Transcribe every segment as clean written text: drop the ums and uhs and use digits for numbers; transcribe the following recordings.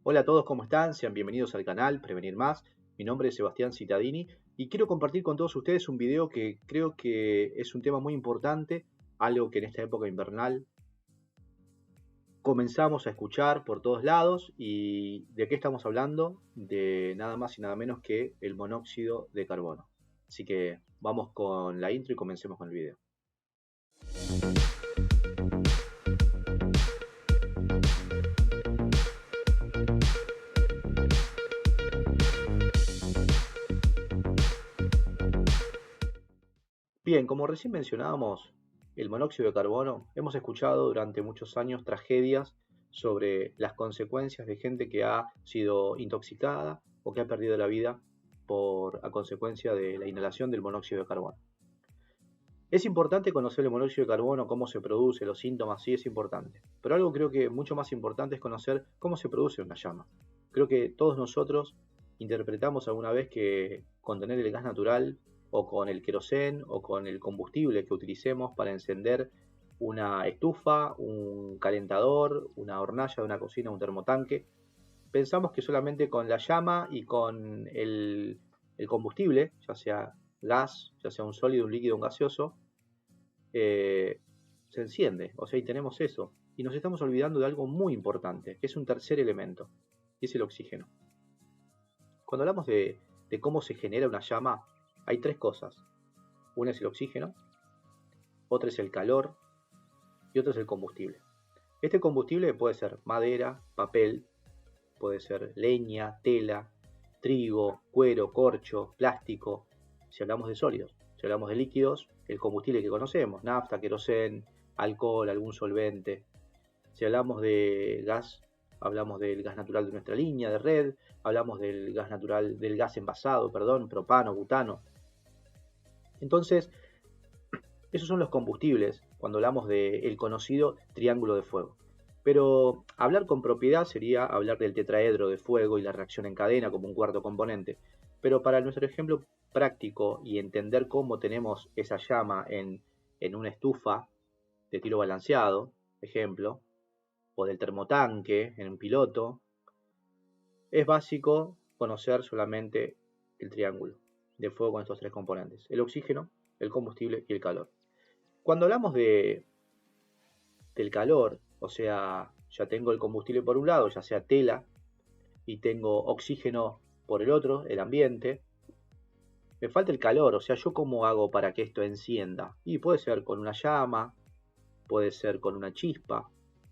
Hola a todos, ¿cómo están? Sean bienvenidos al canal Prevenir Más. Mi nombre es Sebastián Cittadini y quiero compartir con todos ustedes un video que creo que es un tema muy importante, algo que en esta época invernal comenzamos a escuchar por todos lados. ¿Y de qué estamos hablando? De nada más y nada menos que el monóxido de carbono. Así que vamos con la intro y comencemos con el video. Bien, como recién mencionábamos, el monóxido de carbono, hemos escuchado durante muchos años tragedias sobre las consecuencias de gente que ha sido intoxicada o que ha perdido la vida a consecuencia de la inhalación del monóxido de carbono. Es importante conocer el monóxido de carbono, cómo se produce, los síntomas, sí es importante. Pero algo creo que mucho más importante es conocer cómo se produce una llama. Creo que todos nosotros interpretamos alguna vez que con tener el gas natural o con el querosén o con el combustible que utilicemos para encender una estufa, un calentador, una hornalla de una cocina, un termotanque, pensamos que solamente con la llama y con el combustible, ya sea gas, ya sea un sólido, un líquido, un gaseoso, se enciende. O sea, y tenemos eso. Y nos estamos olvidando de algo muy importante, que es un tercer elemento, y es el oxígeno. Cuando hablamos de cómo se genera una llama, hay tres cosas. Una es el oxígeno, otra es el calor y otra es el combustible. Este combustible puede ser madera, papel, puede ser leña, tela, trigo, cuero, corcho, plástico, si hablamos de sólidos. Si hablamos de líquidos, el combustible que conocemos, nafta, querosén, alcohol, algún solvente. Si hablamos de gas, hablamos del gas natural de nuestra línea de red, hablamos del gas natural, del gas envasado, perdón, propano, butano. Entonces, esos son los combustibles cuando hablamos del conocido triángulo de fuego. Pero hablar con propiedad sería hablar del tetraedro de fuego y la reacción en cadena como un cuarto componente. Pero para nuestro ejemplo práctico y entender cómo tenemos esa llama en una estufa de tiro balanceado, ejemplo, o del termotanque en un piloto, es básico conocer solamente el triángulo de fuego con estos tres componentes: el oxígeno, el combustible y el calor. Cuando hablamos del calor, o sea, ya tengo el combustible por un lado, ya sea tela, y tengo oxígeno por el otro, el ambiente, me falta el calor. O sea, ¿yo cómo hago para que esto encienda? Y puede ser con una llama, puede ser con una chispa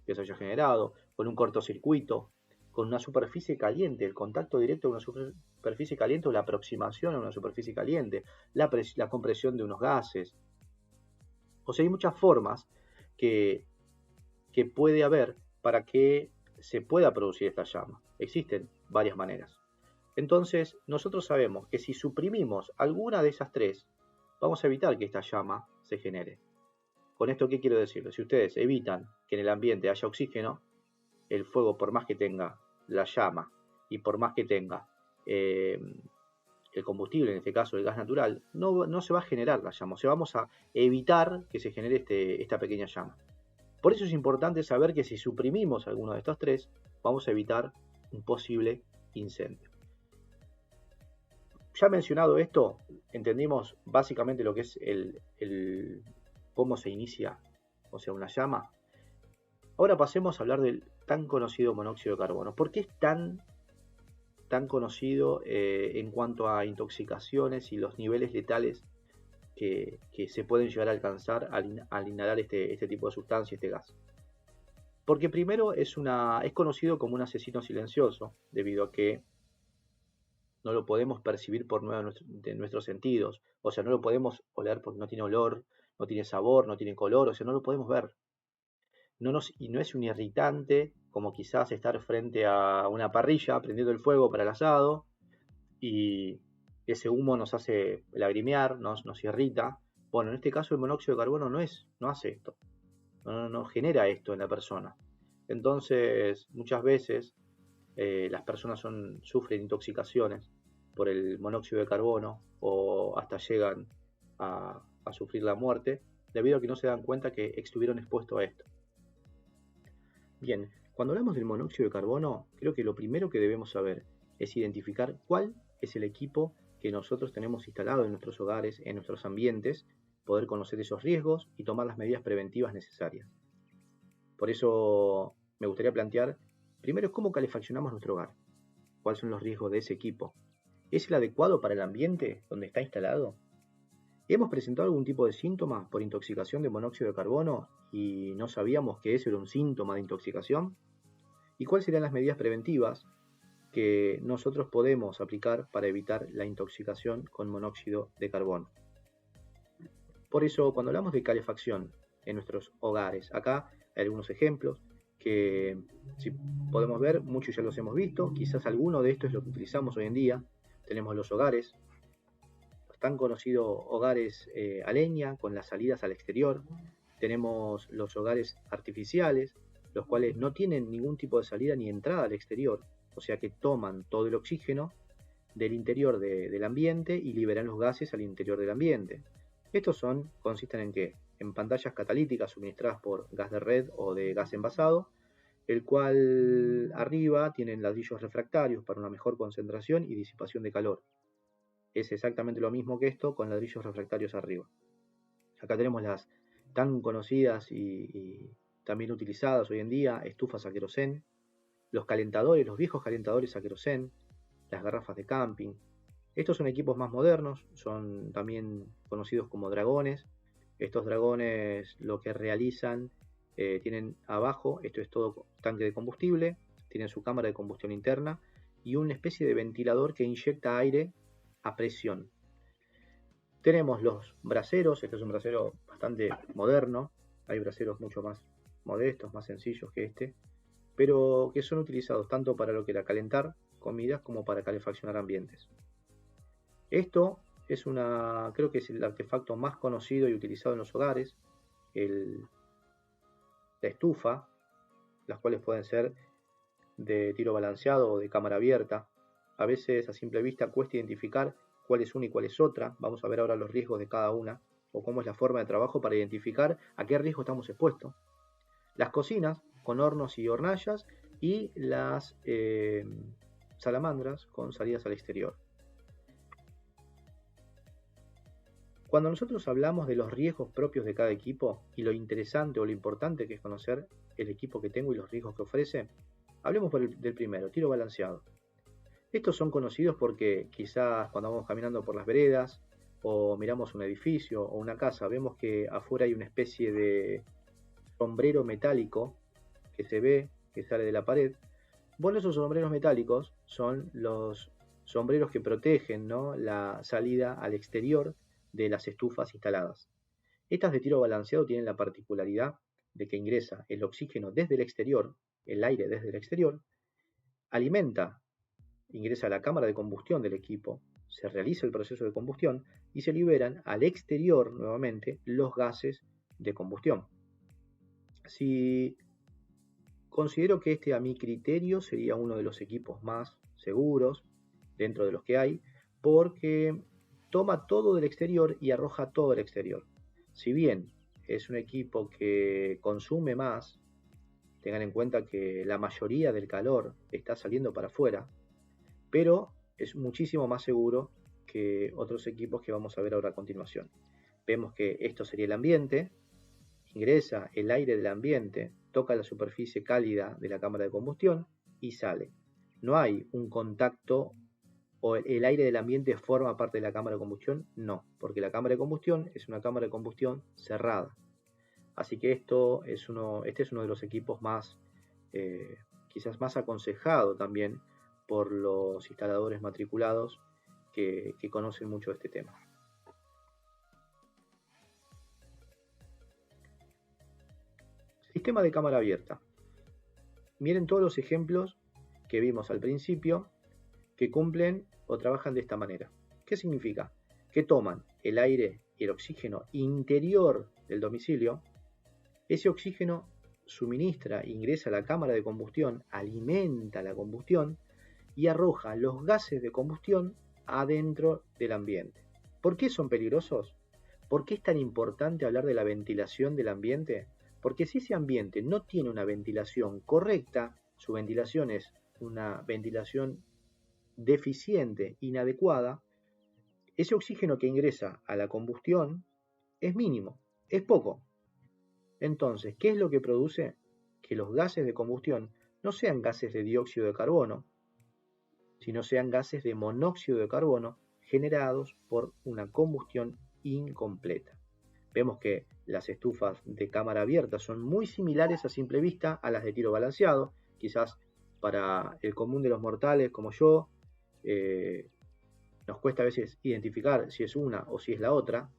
que se haya generado, con un cortocircuito, con una superficie caliente, el contacto directo con una superficie caliente o la aproximación a una superficie caliente, la compresión de unos gases. O sea, hay muchas formas que puede haber para que se pueda producir esta llama. Existen varias maneras. Entonces, nosotros sabemos que si suprimimos alguna de esas tres, vamos a evitar que esta llama se genere. ¿Con esto qué quiero decir? Si ustedes evitan que en el ambiente haya oxígeno, el fuego, por más que tenga la llama y por más que tenga el combustible, en este caso el gas natural, no se va a generar la llama. O sea, vamos a evitar que se genere esta pequeña llama. Por eso es importante saber que si suprimimos alguno de estos tres, vamos a evitar un posible incendio. Ya mencionado esto, entendimos básicamente lo que es cómo se inicia, o sea, una llama. Ahora pasemos a hablar del tan conocido monóxido de carbono. ¿Por qué es tan conocido en cuanto a intoxicaciones y los niveles letales que se pueden llegar a alcanzar al inhalar este tipo de sustancia, este gas? Porque primero es conocido como un asesino silencioso, debido a que no lo podemos percibir por medio de nuestros sentidos. O sea, no lo podemos oler porque no tiene olor, no tiene sabor, no tiene color, o sea, no lo podemos ver. Y no es un irritante como quizás estar frente a una parrilla prendiendo el fuego para el asado y ese humo nos hace lagrimear, nos irrita. Bueno, en este caso el monóxido de carbono no hace esto, no genera esto en la persona. Entonces, muchas veces las personas sufren intoxicaciones por el monóxido de carbono o hasta llegan a sufrir la muerte debido a que no se dan cuenta que estuvieron expuestos a esto. Bien, Cuando hablamos del monóxido de carbono, creo que lo primero que debemos saber es identificar cuál es el equipo que nosotros tenemos instalado en nuestros hogares, en nuestros ambientes, poder conocer esos riesgos y tomar las medidas preventivas necesarias. Por eso me gustaría plantear, primero, cómo calefaccionamos nuestro hogar, cuáles son los riesgos de ese equipo. ¿Es el adecuado para el ambiente donde está instalado? ¿Hemos presentado algún tipo de síntoma por intoxicación de monóxido de carbono y no sabíamos que eso era un síntoma de intoxicación? ¿Y cuáles serían las medidas preventivas que nosotros podemos aplicar para evitar la intoxicación con monóxido de carbono? Por eso, cuando hablamos de calefacción en nuestros hogares, acá hay algunos ejemplos que, si podemos ver, muchos ya los hemos visto, quizás alguno de estos es lo que utilizamos hoy en día. Tenemos los hogares, los tan conocidos hogares a leña, con las salidas al exterior. Tenemos los hogares artificiales, los cuales no tienen ningún tipo de salida ni entrada al exterior, o sea que toman todo el oxígeno del interior del ambiente y liberan los gases al interior del ambiente. Estos consisten en que en pantallas catalíticas suministradas por gas de red o de gas envasado, el cual arriba tienen ladrillos refractarios para una mejor concentración y disipación de calor. Es exactamente lo mismo que esto con ladrillos refractarios arriba. Acá tenemos las tan conocidas y también utilizadas hoy en día estufas a querosén, los calentadores, los viejos calentadores a querosén, las garrafas de camping. Estos son equipos más modernos, son también conocidos como dragones. Estos dragones lo que realizan, tienen abajo, esto es todo tanque de combustible, tienen su cámara de combustión interna y una especie de ventilador que inyecta aire a presión. Tenemos los braseros, este es un brasero bastante moderno, hay braseros mucho más modestos, más sencillos que este, pero que son utilizados tanto para lo que era calentar comidas como para calefaccionar ambientes. Esto es creo que es el artefacto más conocido y utilizado en los hogares, la estufa, las cuales pueden ser de tiro balanceado o de cámara abierta. A veces a simple vista cuesta identificar cuál es una y cuál es otra. Vamos a ver ahora los riesgos de cada una o cómo es la forma de trabajo para identificar a qué riesgo estamos expuestos. Las cocinas con hornos y hornallas y las salamandras con salidas al exterior. Cuando nosotros hablamos de los riesgos propios de cada equipo y lo interesante o lo importante que es conocer el equipo que tengo y los riesgos que ofrece, hablemos del primero, tiro balanceado. Estos son conocidos porque quizás cuando vamos caminando por las veredas o miramos un edificio o una casa, vemos que afuera hay una especie de sombrero metálico que se ve, que sale de la pared. Bueno, esos sombreros metálicos son los sombreros que protegen, ¿no?, la salida al exterior de las estufas instaladas. Estas de tiro balanceado tienen la particularidad de que ingresa el oxígeno desde el exterior, el aire desde el exterior, ingresa a la cámara de combustión del equipo, se realiza el proceso de combustión y se liberan al exterior nuevamente los gases de combustión. Si considero que este, a mi criterio, sería uno de los equipos más seguros dentro de los que hay, porque toma todo del exterior y arroja todo del exterior. Si bien es un equipo que consume más, tengan en cuenta que la mayoría del calor está saliendo para afuera, pero es muchísimo más seguro que otros equipos que vamos a ver ahora a continuación. Vemos que esto sería el ambiente, ingresa el aire del ambiente, toca la superficie cálida de la cámara de combustión y sale. No hay un contacto o el aire del ambiente forma parte de la cámara de combustión, no, porque la cámara de combustión es una cámara de combustión cerrada. Así que este es uno de los equipos más, quizás más aconsejado también por los instaladores matriculados que conocen mucho este tema. Sistema de cámara abierta. Miren todos los ejemplos que vimos al principio que cumplen o trabajan de esta manera. ¿Qué significa? Que toman el aire y el oxígeno interior del domicilio, ese oxígeno suministra, ingresa a la cámara de combustión, alimenta la combustión y arroja los gases de combustión adentro del ambiente. ¿Por qué son peligrosos? ¿Por qué es tan importante hablar de la ventilación del ambiente? Porque si ese ambiente no tiene una ventilación correcta, su ventilación es una ventilación deficiente, inadecuada, ese oxígeno que ingresa a la combustión es mínimo, es poco. Entonces, ¿qué es lo que produce? Que los gases de combustión no sean gases de dióxido de carbono, sino sean gases de monóxido de carbono generados por una combustión incompleta. Vemos que las estufas de cámara abierta son muy similares a simple vista a las de tiro balanceado. Quizás para el común de los mortales como yo, nos cuesta a veces identificar si es una o si es la otra,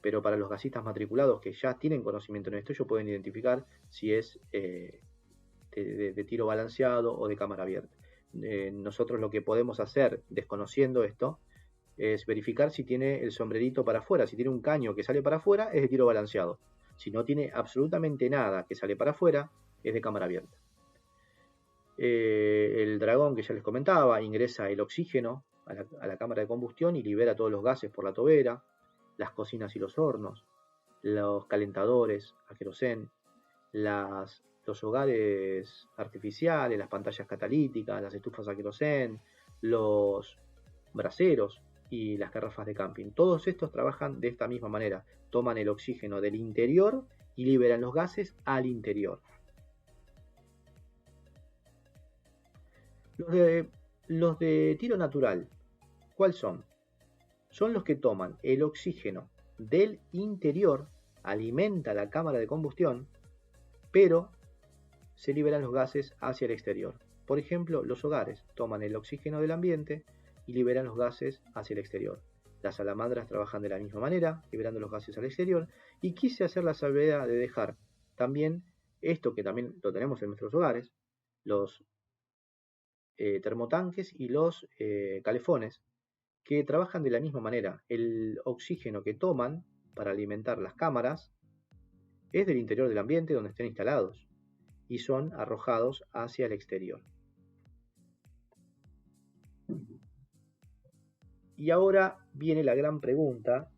pero para los gasistas matriculados que ya tienen conocimiento en esto, ellos pueden identificar si es de tiro balanceado o de cámara abierta. Nosotros lo que podemos hacer, desconociendo esto, es verificar si tiene el sombrerito para afuera. Si tiene un caño que sale para afuera, es de tiro balanceado. Si no tiene absolutamente nada que sale para afuera, es de cámara abierta. El dragón que ya les comentaba, ingresa el oxígeno a la cámara de combustión y libera todos los gases por la tobera. Las cocinas y los hornos, los calentadores a querosén, los hogares artificiales, las pantallas catalíticas, las estufas a querosén, los braseros y las garrafas de camping. Todos estos trabajan de esta misma manera. Toman el oxígeno del interior y liberan los gases al interior. Los de tiro natural, ¿cuáles son? Son los que toman el oxígeno del interior, alimenta la cámara de combustión, pero se liberan los gases hacia el exterior. Por ejemplo, los hogares toman el oxígeno del ambiente y liberan los gases hacia el exterior. Las salamandras trabajan de la misma manera, liberando los gases al exterior, y quise hacer la salvedad de dejar también esto que también lo tenemos en nuestros hogares, los termotanques y los calefones, que trabajan de la misma manera. El oxígeno que toman para alimentar las cámaras es del interior del ambiente donde estén instalados y son arrojados hacia el exterior. Y ahora viene la gran pregunta: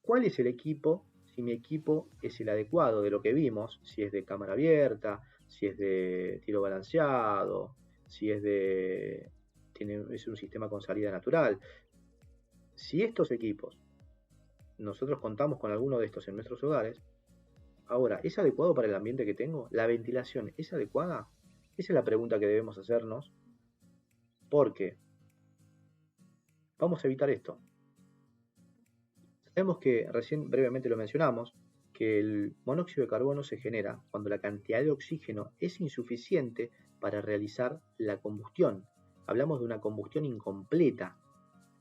¿cuál es el equipo? Si mi equipo es el adecuado de lo que vimos, si es de cámara abierta, si es de tiro balanceado, si es un sistema con salida natural. Si estos equipos, nosotros contamos con alguno de estos en nuestros hogares, ahora, ¿es adecuado para el ambiente que tengo? ¿La ventilación es adecuada? Esa es la pregunta que debemos hacernos, porque vamos a evitar esto. Sabemos que, recién brevemente lo mencionamos, que el monóxido de carbono se genera cuando la cantidad de oxígeno es insuficiente para realizar la combustión. Hablamos de una combustión incompleta.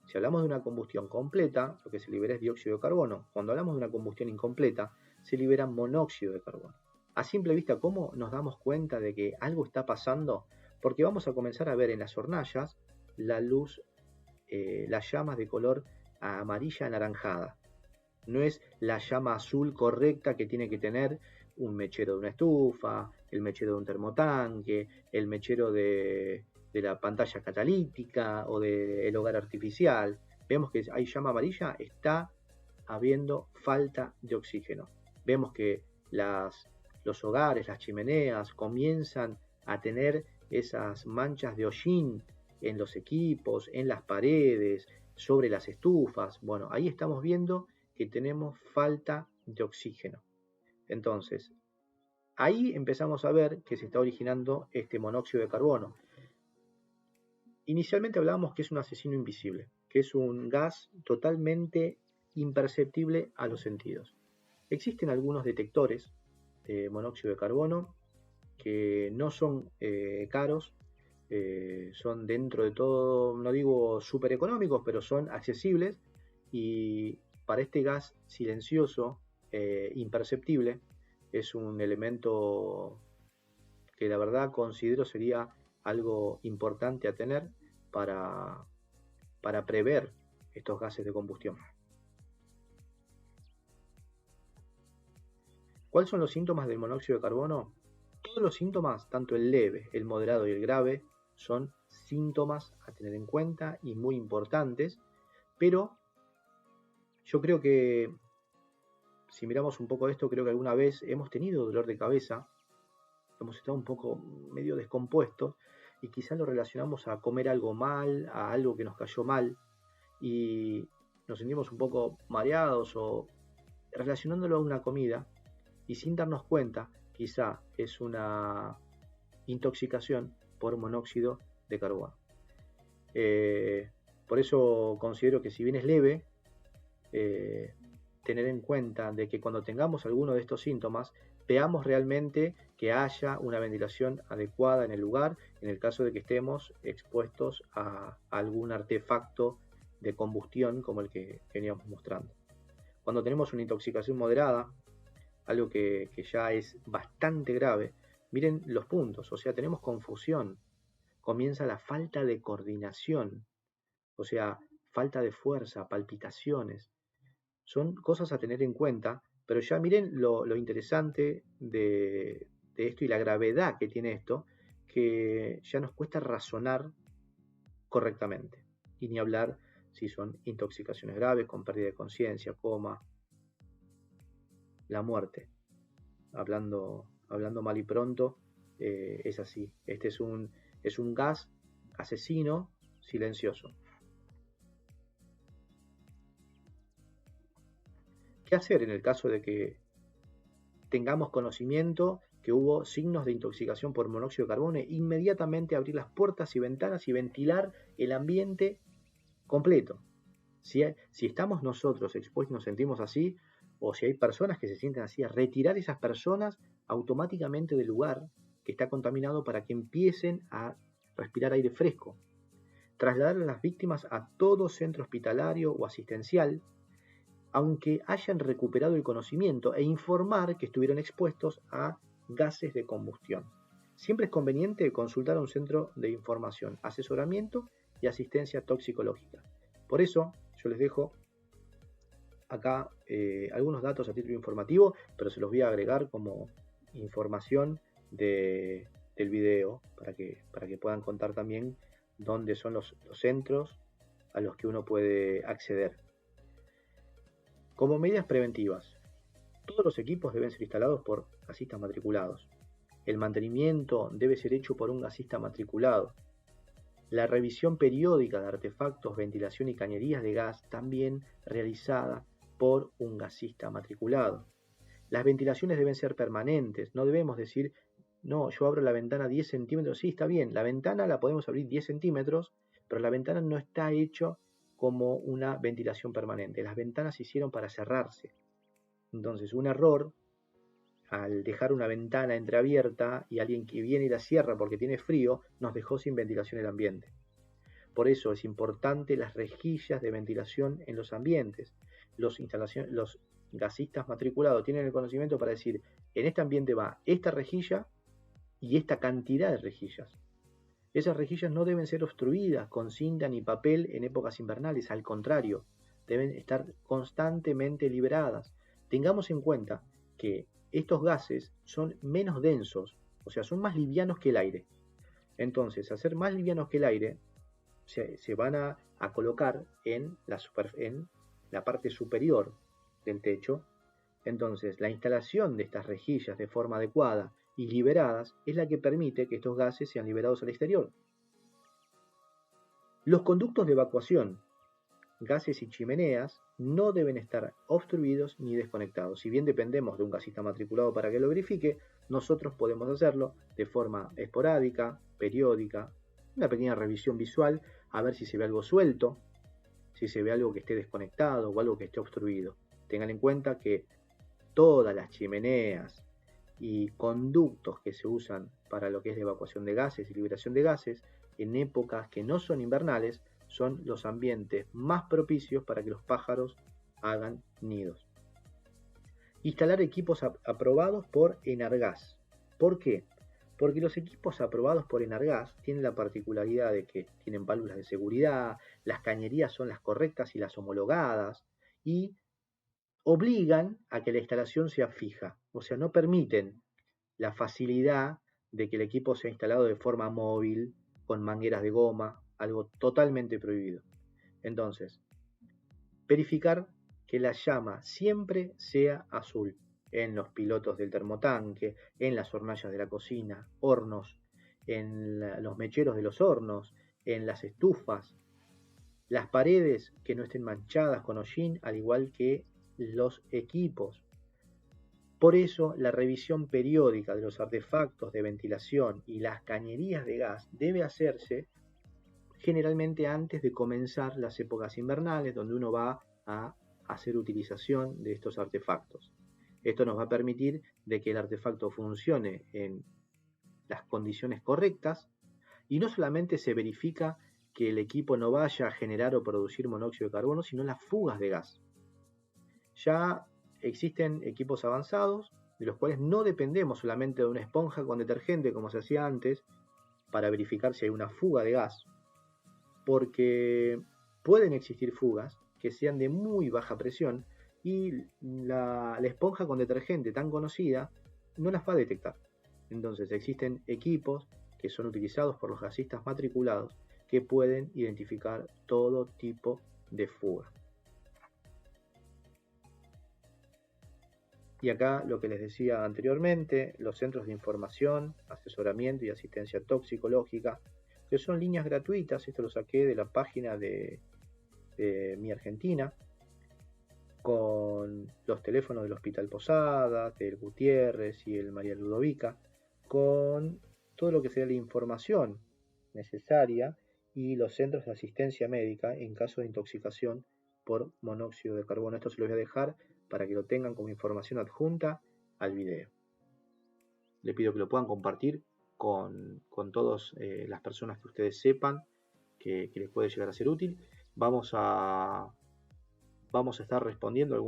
Si hablamos de una combustión completa, lo que se libera es dióxido de carbono. Cuando hablamos de una combustión incompleta, se libera monóxido de carbono. A simple vista, ¿cómo nos damos cuenta de que algo está pasando? Porque vamos a comenzar a ver en las hornallas la luz, las llamas de color amarilla anaranjada. No es la llama azul correcta que tiene que tener un mechero de una estufa, el mechero de un termotanque, el mechero de la pantalla catalítica o del hogar artificial. Vemos que hay llama amarilla, está habiendo falta de oxígeno. Vemos que los hogares, las chimeneas comienzan a tener esas manchas de hollín en los equipos, en las paredes, sobre las estufas. Bueno, ahí estamos viendo que tenemos falta de oxígeno. Entonces, ahí empezamos a ver que se está originando este monóxido de carbono. Inicialmente hablábamos que es un asesino invisible, que es un gas totalmente imperceptible a los sentidos. Existen algunos detectores de monóxido de carbono que no son caros, son dentro de todo, no digo súper económicos, pero son accesibles, y para este gas silencioso, imperceptible, es un elemento que la verdad considero sería algo importante a tener para prever estos gases de combustión. ¿Cuáles son los síntomas del monóxido de carbono? Todos los síntomas, tanto el leve, el moderado y el grave, son síntomas a tener en cuenta y muy importantes, pero yo creo que si miramos un poco esto, creo que alguna vez hemos tenido dolor de cabeza, hemos estado un poco medio descompuestos y quizás lo relacionamos a comer algo mal, a algo que nos cayó mal y nos sentimos un poco mareados o relacionándolo a una comida y sin darnos cuenta, quizá es una intoxicación por monóxido de carbono. Por eso considero que si bien es leve, tener en cuenta de que cuando tengamos alguno de estos síntomas, veamos realmente que haya una ventilación adecuada en el lugar, en el caso de que estemos expuestos a algún artefacto de combustión como el que veníamos mostrando. Cuando tenemos una intoxicación moderada, algo que ya es bastante grave, miren los puntos, o sea, tenemos confusión, comienza la falta de coordinación, o sea, falta de fuerza, palpitaciones, son cosas a tener en cuenta, pero ya miren lo interesante de esto y la gravedad que tiene esto, que ya nos cuesta razonar correctamente, y ni hablar si son intoxicaciones graves, con pérdida de conciencia, coma, la muerte. Hablando mal y pronto, es así. Este es un gas asesino silencioso. ¿Qué hacer en el caso de que tengamos conocimiento que hubo signos de intoxicación por monóxido de carbono? Inmediatamente abrir las puertas y ventanas y ventilar el ambiente completo. Si estamos nosotros expuestos, nos sentimos así, o si hay personas que se sienten así, a retirar esas personas automáticamente del lugar que está contaminado para que empiecen a respirar aire fresco. Trasladar a las víctimas a todo centro hospitalario o asistencial, aunque hayan recuperado el conocimiento, e informar que estuvieron expuestos a gases de combustión. Siempre es conveniente consultar a un centro de información, asesoramiento y asistencia toxicológica. Por eso yo les dejo acá algunos datos a título informativo, pero se los voy a agregar como información del video para que puedan contar también dónde son los centros a los que uno puede acceder. Como medidas preventivas, todos los equipos deben ser instalados por gasistas matriculados. El mantenimiento debe ser hecho por un gasista matriculado. La revisión periódica de artefactos, ventilación y cañerías de gas también realizada por un gasista matriculado. Las ventilaciones deben ser permanentes, no debemos decir, no, yo abro la ventana 10 centímetros, sí, está bien, la ventana la podemos abrir 10 centímetros, pero la ventana no está hecha como una ventilación permanente, las ventanas se hicieron para cerrarse. Entonces, un error al dejar una ventana entreabierta y alguien que viene y la cierra porque tiene frío, nos dejó sin ventilación el ambiente. Por eso es importante las rejillas de ventilación en los ambientes. Los gasistas matriculados tienen el conocimiento para decir, en este ambiente va esta rejilla y esta cantidad de rejillas. Esas rejillas no deben ser obstruidas con cinta ni papel en épocas invernales, al contrario, deben estar constantemente liberadas. Tengamos en cuenta que estos gases son menos densos, o sea, son más livianos que el aire. Entonces, al ser más livianos que el aire, se van a colocar en la parte superior del techo. Entonces, la instalación de estas rejillas de forma adecuada y liberadas es la que permite que estos gases sean liberados al exterior. Los conductos de evacuación, gases y chimeneas no deben estar obstruidos ni desconectados. Si bien dependemos de un gasista matriculado para que lo verifique, nosotros podemos hacerlo de forma esporádica, periódica, una pequeña revisión visual, a ver si se ve algo suelto, si se ve algo que esté desconectado o algo que esté obstruido. Tengan en cuenta que todas las chimeneas y conductos que se usan para lo que es la evacuación de gases y liberación de gases, en épocas que no son invernales, son los ambientes más propicios para que los pájaros hagan nidos. Instalar equipos aprobados por Enargas. ¿Por qué? Porque los equipos aprobados por Enargas tienen la particularidad de que tienen válvulas de seguridad, las cañerías son las correctas y las homologadas, y obligan a que la instalación sea fija, o sea, no permiten la facilidad de que el equipo sea instalado de forma móvil, con mangueras de goma, algo totalmente prohibido. Entonces, verificar que la llama siempre sea azul, en los pilotos del termotanque, en las hornallas de la cocina, hornos, en los mecheros de los hornos, en las estufas, las paredes que no estén manchadas con hollín, al igual que los equipos. Por eso, la revisión periódica de los artefactos de ventilación y las cañerías de gas debe hacerse generalmente antes de comenzar las épocas invernales, donde uno va a hacer utilización de estos artefactos. Esto nos va a permitir de que el artefacto funcione en las condiciones correctas y no solamente se verifica que el equipo no vaya a generar o producir monóxido de carbono, sino las fugas de gas. Ya existen equipos avanzados de los cuales no dependemos solamente de una esponja con detergente como se hacía antes para verificar si hay una fuga de gas, porque pueden existir fugas que sean de muy baja presión y la esponja con detergente tan conocida no las va a detectar. Entonces existen equipos que son utilizados por los gasistas matriculados que pueden identificar todo tipo de fuga. Y acá lo que les decía anteriormente, los centros de información, asesoramiento y asistencia toxicológica, que son líneas gratuitas, esto lo saqué de la página de Mi Argentina, con los teléfonos del Hospital Posadas, del Gutiérrez y el María Ludovica, con todo lo que sea la información necesaria y los centros de asistencia médica en caso de intoxicación por monóxido de carbono. Esto se lo voy a dejar para que lo tengan como información adjunta al video. Le pido que lo puedan compartir con todas las personas que ustedes sepan que les puede llegar a ser útil. Vamos a estar respondiendo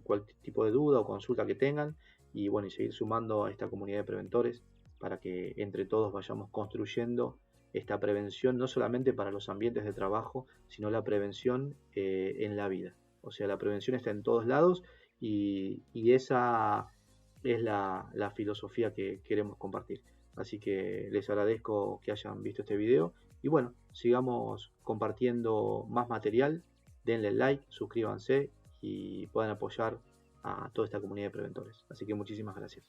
cualquier tipo de duda o consulta que tengan y bueno, y seguir sumando a esta comunidad de preventores para que entre todos vayamos construyendo esta prevención no solamente para los ambientes de trabajo, sino la prevención en la vida. O sea, la prevención está en todos lados y esa es la filosofía que queremos compartir. Así que les agradezco que hayan visto este video y bueno, sigamos compartiendo más material. Denle like, suscríbanse y puedan apoyar a toda esta comunidad de preventores. Así que muchísimas gracias.